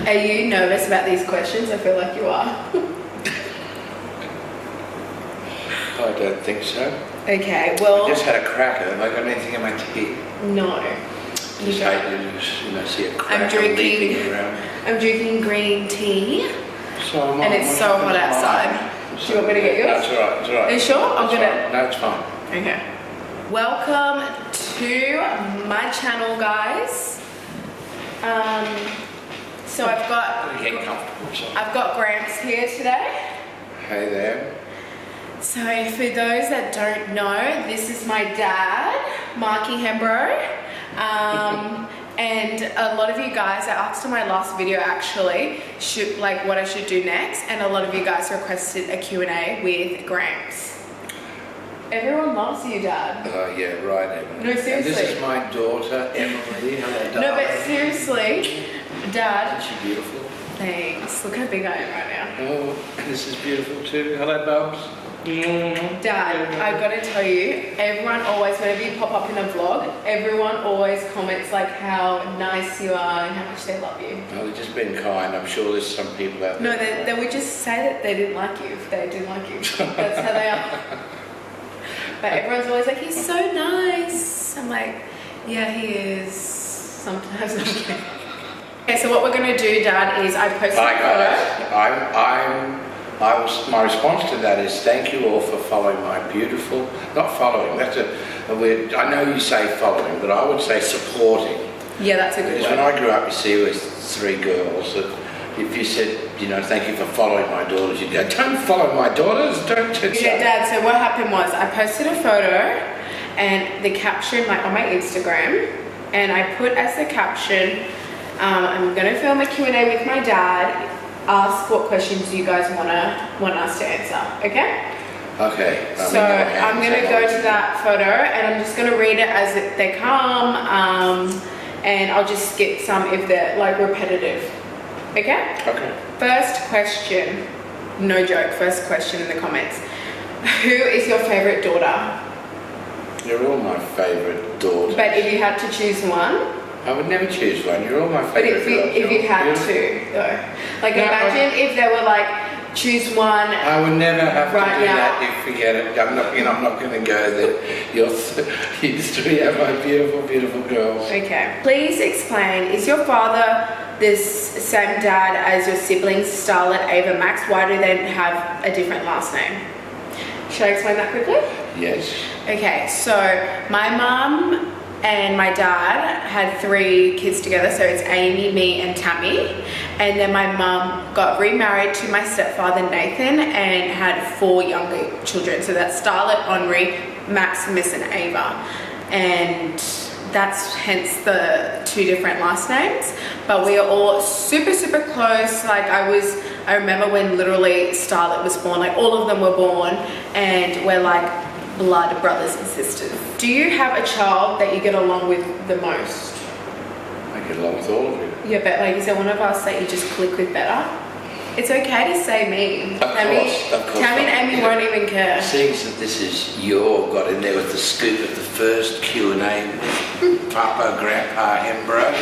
Are you nervous about these questions? I feel like you are. I don't think so. Okay, well... I just had a cracker. Have I got anything in my teeth? No. Just hate to see a cracker leaping around. I'm drinking green tea. So and it's so hot outside. Do you want me to get yours? No, it's alright, it's alright. Are you sure? I'll get it. No, it's fine. Okay. Welcome to my channel, guys. So I've got Gramps here today. Hey there. So for those that don't know, this is my dad, Marky Hembrow. And a lot of you guys, I asked in my last video actually, what I should do next, and a lot of you guys requested a Q&A with Gramps. Everyone loves you, Dad. Yeah, right, Emilee. No, seriously. And this is my daughter, Emilee. Hello, no, but seriously, Dad. Isn't she beautiful? Thanks. Look how big I am right now. Oh, this is beautiful too. Hello, Bubs. Dad, I've got to tell you, everyone always, whenever you pop up in a vlog, everyone always comments like how nice you are and how much they love you. Oh, they've just been kind. I'm sure there's some people out there. No, they would just say that they didn't like you if they didn't like you. That's how they are. But everyone's always like, he's so nice. I'm like, yeah, he is. Sometimes I'm kidding. Okay, so what we're going to do, Dad, is I posted a photo. My response to that is thank you all for following my beautiful, not following, that's a weird, I know you say following, but I would say supporting. Yeah, that's a good Because word. when I grew up, you see, with 3 girls, that if you said, thank you for following my daughters, you'd go, don't follow my daughters, don't do Yeah, Dad, so what happened was I posted a photo and the caption, like on my Instagram, and I put as the caption, I'm going to film a Q&A with my dad. Ask what questions you guys want us to answer, okay? Okay. So I'm going to go to that photo and I'm just going to read it as they come, and I'll just skip some if they're like repetitive, okay? Okay. First question, no joke, first question in the comments. Who is your favourite daughter? You're all my favourite daughters. But if you had to choose one? I would never choose one. You're all my But favourite girls. if you had to, though. Like imagine if they were like, choose one. I would never have to right do now. that. Forget it. I'm not going to go there. You 3 are my beautiful, beautiful girls. Okay. Please explain, is your father this same dad as your siblings, Starlet, Ava, Max? Why do they have a different last name? Should I explain that quickly? Yes. Okay, so my mum and my dad had 3 kids together, so it's Amy, me and Tammy. And then my mum got remarried to my stepfather Nathan and had 4 younger children. So that's Starlet, Henri, Maximus and Ava. And that's hence the 2 different last names. But we are all super, super close. Like I remember when literally Starlet was born, like all of them were born, and we're like blood brothers and sisters. Do you have a child that you get along with the most? I get along with all of you. Yeah, but like, is there one of us that you just click with better? It's okay to say me. Of course. Tammy and Amy won't even care. Seeing that this is got in there with the scoop of the first Q&A with Papa, Grandpa, Hembrow,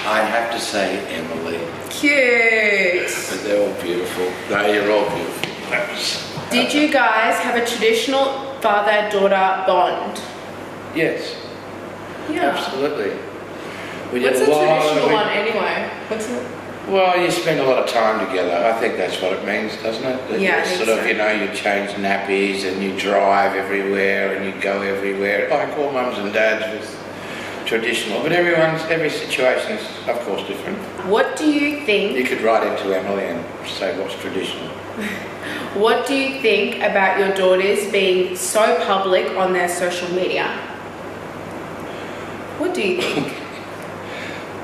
I'd have to say Emilee. Cute. But they're all beautiful. No, you're all beautiful. Did you guys have a traditional father-daughter bond? Yes. Yeah. Absolutely. What's a traditional one anyway? What's it? Well, you spend a lot of time together. I think that's what it means, doesn't it? That Yeah, I you think sort of, so. you change nappies and you drive everywhere and you go everywhere. Like all mums and dads with traditional, but every situation is, of course, different. What do you think? You could write into Emilee and say what's traditional. What do you think about your daughters being so public on their social media? What do you think?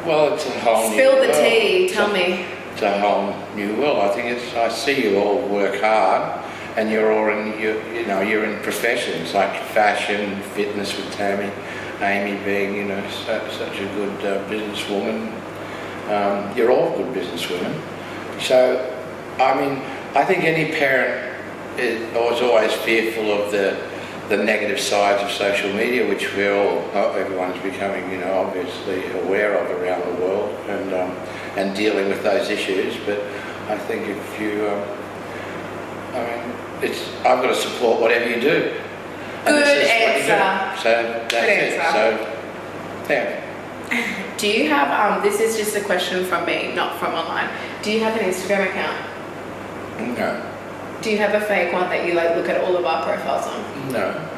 Well, it's a whole new Spill the world. tea, tell me. It's a whole new world. I see you all work hard, and you're all you're in professions like fashion, fitness with Tammy, Amy being such a good businesswoman. You're all good businesswomen. So, I mean, I think any parent is always fearful of the the negative sides of social media, which everyone's becoming, obviously aware of around the world, and dealing with those issues. But I think if you, I've got to support whatever you do. Good answer. So that's it. So, yeah. Do you have, this is just a question from me, not from online. Do you have an Instagram account? No. Do you have a fake one that you look at all of our profiles on? No.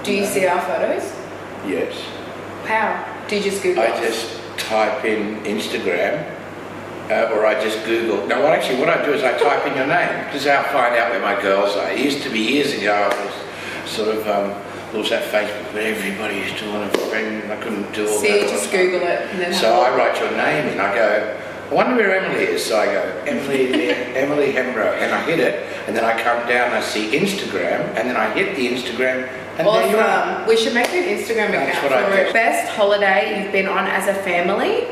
Do you see our photos? Yes. How? Do you just Google I us? just type in Instagram, or I just Google. No, what I do is I type in your name, because I'll find out where my girls are. It used to be years ago, I was sort of, there was that Facebook where everybody used to want a friend, and I couldn't do all that. So you just Google it and then So I write your name in, I go, I wonder where Emilee is. So I go, Emilee Hembrow, and I hit it, and then I come down and I see Instagram, and then I hit the Instagram, and there you are. We should make an Instagram account for it. Best holiday you've been on as a family?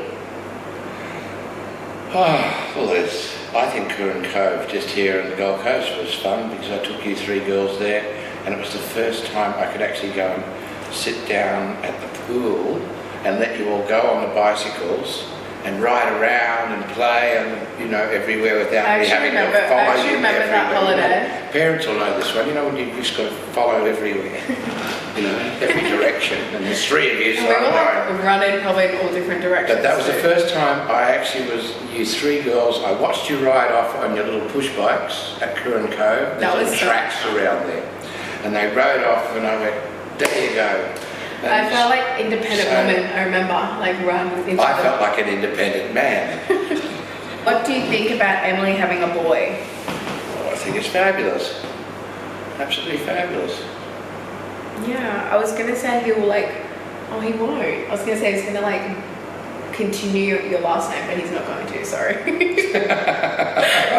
I think Curran Cove, just here in the Gold Coast, was fun, because I took you 3 girls there, and it was the first time I could actually go and sit down at the pool and let you all go on the bicycles and ride around and play and everywhere without me having to follow you. I actually remember that holiday. Parents will know this one. When you just got to follow everywhere, every direction, and there's 3 of you. So we were running probably in all different directions. But that was the first time I actually you 3 girls. I watched you ride off on your little push bikes at Curran Cove. There's tracks around there, and they rode off, and I went, there you go. I felt like independent woman, I remember, run into I felt like an independent man. What do you think about Emilee having a boy? I think it's fabulous. Absolutely fabulous. Yeah, I was going to say he will he won't. I was going to say he's going to continue your last name, but he's not going to, sorry.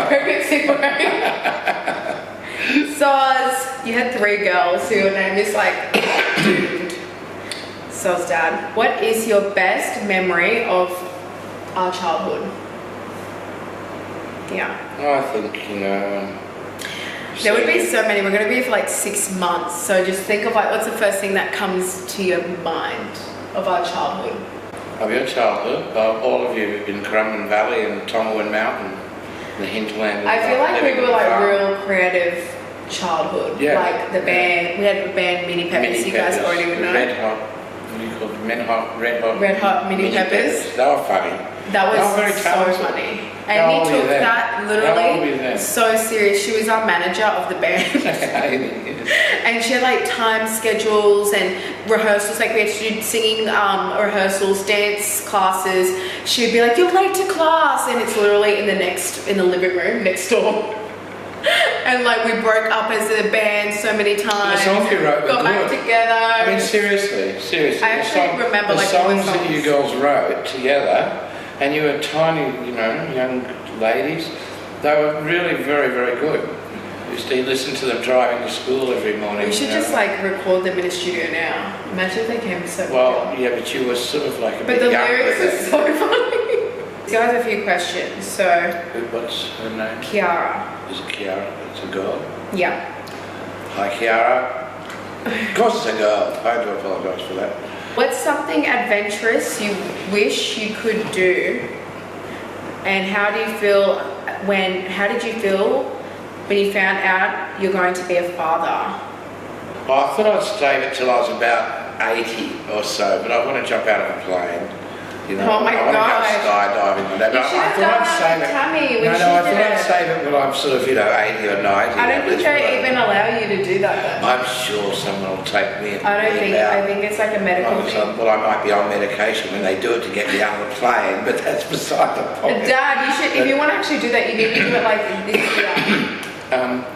Pregnancy brain. Soz, you had 3 girls, so your name is doomed. Soz dad, what is your best memory of our childhood? Yeah. I think, there would be so many. We're going to be here for 6 months, so just think of what's the first thing that comes to your mind of our childhood? Of your childhood? All of you in Currumbin Valley and Tongawan Mountain, the hinterland. I feel like we were real creative childhood. Yeah. The band, we had a band Mini Peppers, you guys already would know. Red Hot, what do you call them? Red Hot Mini Peppers. They were funny. That was very so funny. And we took that literally so serious. She was our manager of the band. And she had like time schedules and rehearsals, like we had to do singing rehearsals, dance classes. She'd be like, "You're late to class," and it's literally in the living room next door. And like we broke up as a band so many times. The songs you wrote were got back together. I mean, seriously. I actually remember the like songs that you girls wrote together, and you were tiny, you know, young ladies. They were really very, very good. I used to listen to them driving to school every morning. We should just like record them in a studio now. Imagine if they came so well, yeah, but you were sort of like a but bit the lyrics are so funny. So I have a few questions. So what's her name? Kiara. Is it Kiara? It's a girl? Yeah. Hi Kiara. Of course it's a girl. I do apologise for that. What's something adventurous you wish you could do? And how did you feel when you found out you're going to be a father? Well, I thought I'd save it till I was about 80 or so, but I want to jump out of a plane. You know, oh my I want to go skydiving and that. You should have done that with Tammy when she did it. I thought I'd save it when I'm sort of, 80 or 90. I don't think they even allow you to do that though. I'm sure someone will take me. I think it's like a medical thing. Well, I might be on medication when they do it to get me out of the plane, but that's beside the point. Dad, you should, if you want to actually do that, you need to do it like this year.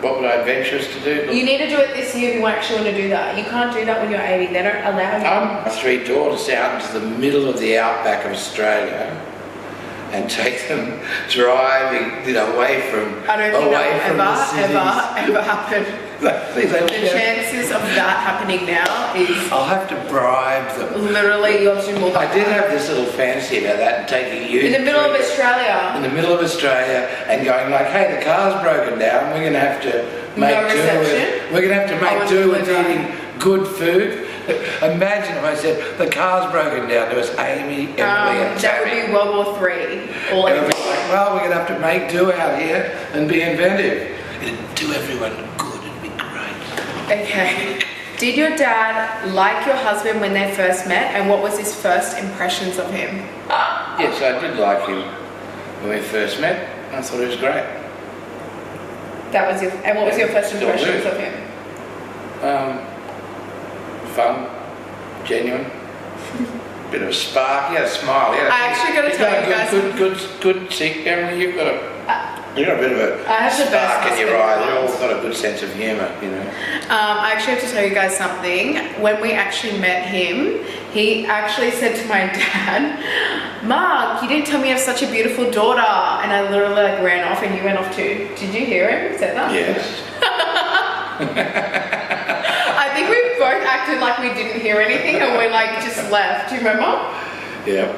What would I adventurous to do? You need to do it this year if you actually want to do that. You can't do that when you're 80. They don't allow you. 3 daughters out into the middle of the outback of Australia and take them driving, away from. I don't think that will ever happen. The chances of that happening now is. I'll have to bribe them. Literally, you have to do more. I did have this little fantasy about that and taking you. In the middle of Australia. In the middle of Australia and going like, hey, the car's broken down. We're going to have to No reception? We're going to have to make do with eating good food. Imagine if I said, the car's broken down, there was Amy, Emily and That Tammy. would be World War III. All And I'd over. be like, well, we're going to have to make do out here and be inventive. It'd do everyone good, it'd be great. Okay. Did your dad like your husband when they first met, and what was his first impressions of him? Yes, I did like him when we first met. I thought he was great. And what was your first Still impressions do. of him? Fun, genuine, bit of a spark. He had a smile. He had I actually got to tell you guys. Good. See, Emily, you've got a bit of a I have the best spark in your husband eye. They've all in the got a good sense of humour, you know. I actually have to tell you guys something. When we actually met him, he actually said to my dad, Mark, you didn't tell me you have such a beautiful daughter. And I literally like ran off, and you went off too. Did you hear him say that? Yes. I think we both acted like we didn't hear anything, and we like just left. Do you remember? Yeah.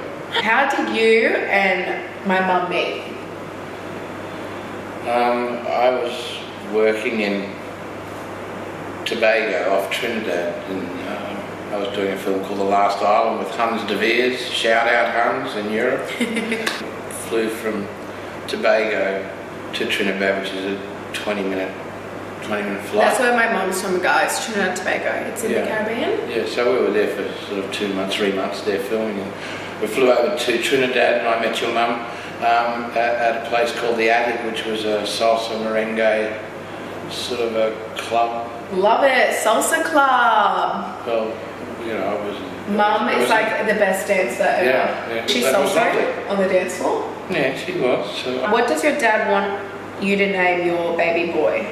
How did you and my mum meet? I was working in Tobago off Trinidad, and I was doing a film called The Last Island with Hans de Veers. Shout out Hans in Europe. Flew from Tobago to Trinidad, which is a 20-minute flight. That's where my mum's from, guys. Trinidad and Tobago. It's in the Caribbean. Yeah, so we were there for sort of 2 months, 3 months there filming. And we flew over to Trinidad, and I met your mum at a place called The Attic, which was a salsa merengue sort of a club. Love it. Salsa club. Well, you know, I was. Mum is like the best dancer ever. Yeah. She's That was salsa lovely. on the dance floor. Yeah, she was. So. What does your dad want you to name your baby boy?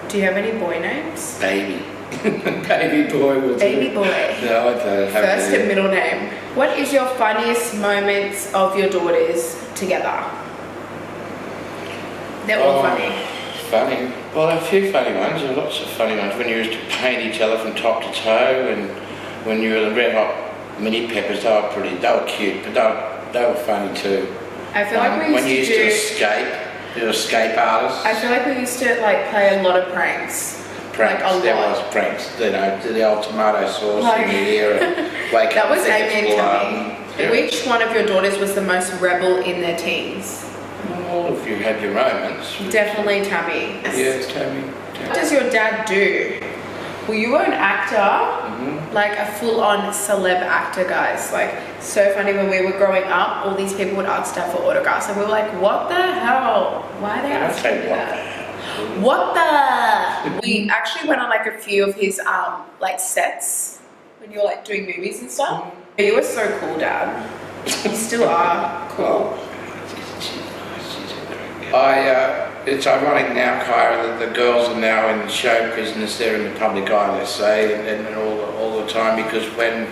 Do you have any boy names? Baby. Baby boy will do. Baby boy. No, I don't have First any. and middle name. What is your funniest moments of your daughters together? They're all funny. Funny. Well, a few funny ones. There were lots of funny ones. When you used to paint each other from top to toe, and when you were the Red Hot Mini Peppers, they were cute, but they were funny too. I feel like we when you used used to to do. escape, you were escape artists. I feel like we used to like play a lot of pranks. Pranks. Like a There lot. was pranks. You know, the old tomato sauce Like- in your ear, and wake That up was and think Amy it's and blood. Tammy. Yeah. Which one of your daughters was the most rebel in their teens? All of you had your moments. Definitely Tammy. Yes, Tammy. What does your dad do? Well, you were an actor, like a full-on celeb actor, guys. Like, so funny when we were growing up, all these people would ask Dad for autographs, and we were like, what the hell? Why are they I don't asking me say what the that? hell. What the? We actually went on like a few of his like sets when you were like doing movies and stuff. You were so cool, Dad. You still are cool. It's ironic now, Kyra, that the girls are now in the show business. They're in the public eye, let's say, and all the time, because when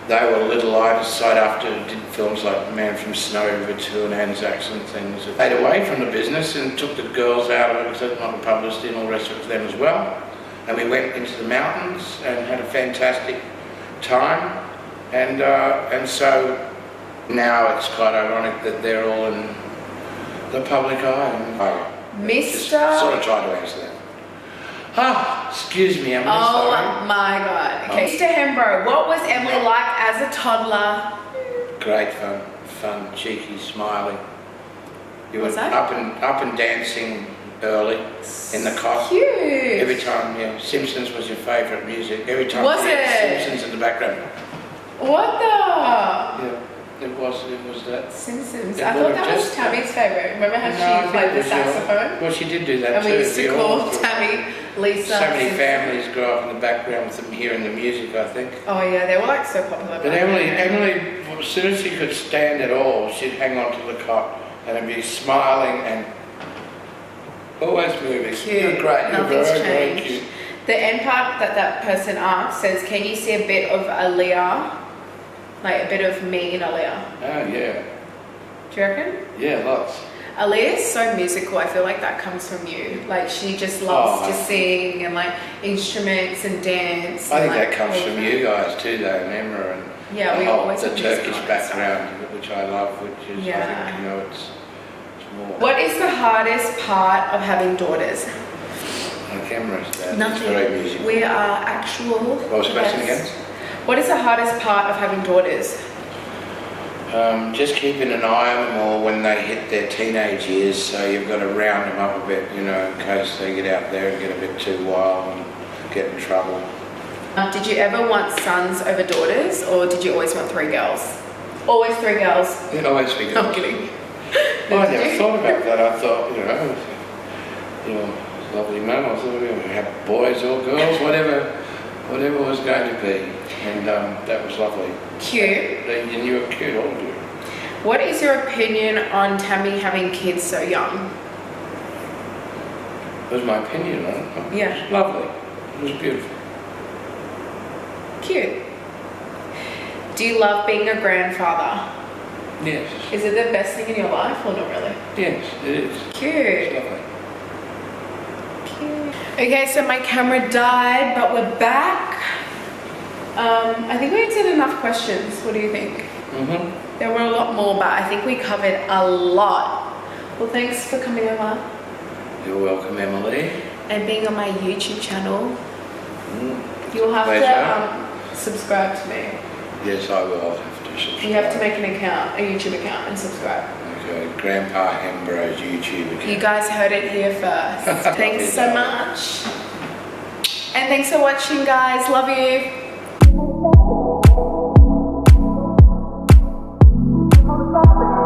they were little, I decided after I did films like Man from Snow River 2 and Anzacs and things, I stayed away from the business and took the girls out of it because I'm a publicity and all the rest of them as well. And we went into the mountains and had a fantastic time. And so now it's quite ironic that they're all in the public eye. And I just sort of try to answer that. Excuse me, I'm Oh sorry. my God. Okay, Mr. Hembrow, what was Emily like as a toddler? Great fun, cheeky, smiling. You were Was that? up and dancing early in the cot. Cute. Every time, yeah. Simpsons was your favourite music. Every time Was you had it? Simpsons in the background. What the? Yeah, it was that. Simpsons. It I would thought have that was just- Tammy's favourite. Remember how No, I she think played it the was your- saxophone? Well, she did do that And too. we used to We call all did. Tammy Lisa. So many Simpson. families grew up in the background with them hearing the music, I think. Oh yeah, they were like so popular. But back then. Emily, as soon as she could stand at all, she'd hang on to the cot and be smiling and always moving. Cute. You're great. You're Nothing's very, very changed. cute. The end part that person asks says, can you see a bit of Aaliyah? Like a bit of me in Aaliyah. Oh, yeah. Do you reckon? Yeah, lots. Aaliyah is so musical. I feel like that comes from you. Like she just loves Oh. to sing and like instruments and dance. I and, think like, that comes all from of you guys too, though, Emma, and Yeah, we always the have music Turkish on and background, which I love, which is, Yeah. I think, it's more. What is the hardest part of having daughters? on cameras. It's Nothing. very musical. We are actual. What was the question again? What is the hardest part of having daughters? Just keeping an eye on them all when they hit their teenage years, so you've got to round them up a bit, you know, in case they get out there and get a bit too wild and get in trouble. Did you ever want sons over daughters, or did you always want 3 girls? Always 3 girls. It always be good. I'm kidding. I never thought about that. I thought, you know, lovely mum, I thought we would have boys or girls, whatever was going to be. And that was lovely. Cute. And you were cute, all of you. What is your opinion on Tammy having kids so young? That was my opinion on it. Yeah. It was lovely. It was beautiful. Cute. Do you love being a grandfather? Yes. Is it the best thing in your life, or not really? Yes, it is. Cute. It's lovely. Cute. Okay, so my camera died, but we're back. I think we answered enough questions. What do you think? Mm-hmm. There were a lot more, but I think we covered a lot. Well, thanks for coming over You're welcome, Emilee. and being on my YouTube channel. You'll have to subscribe to me. Yes, I will have to subscribe. You have to make an account, a YouTube account, and subscribe. Okay, Grandpa Hembrow's YouTube account. You guys heard it here first. Thanks so much. And thanks for watching, guys. Love you.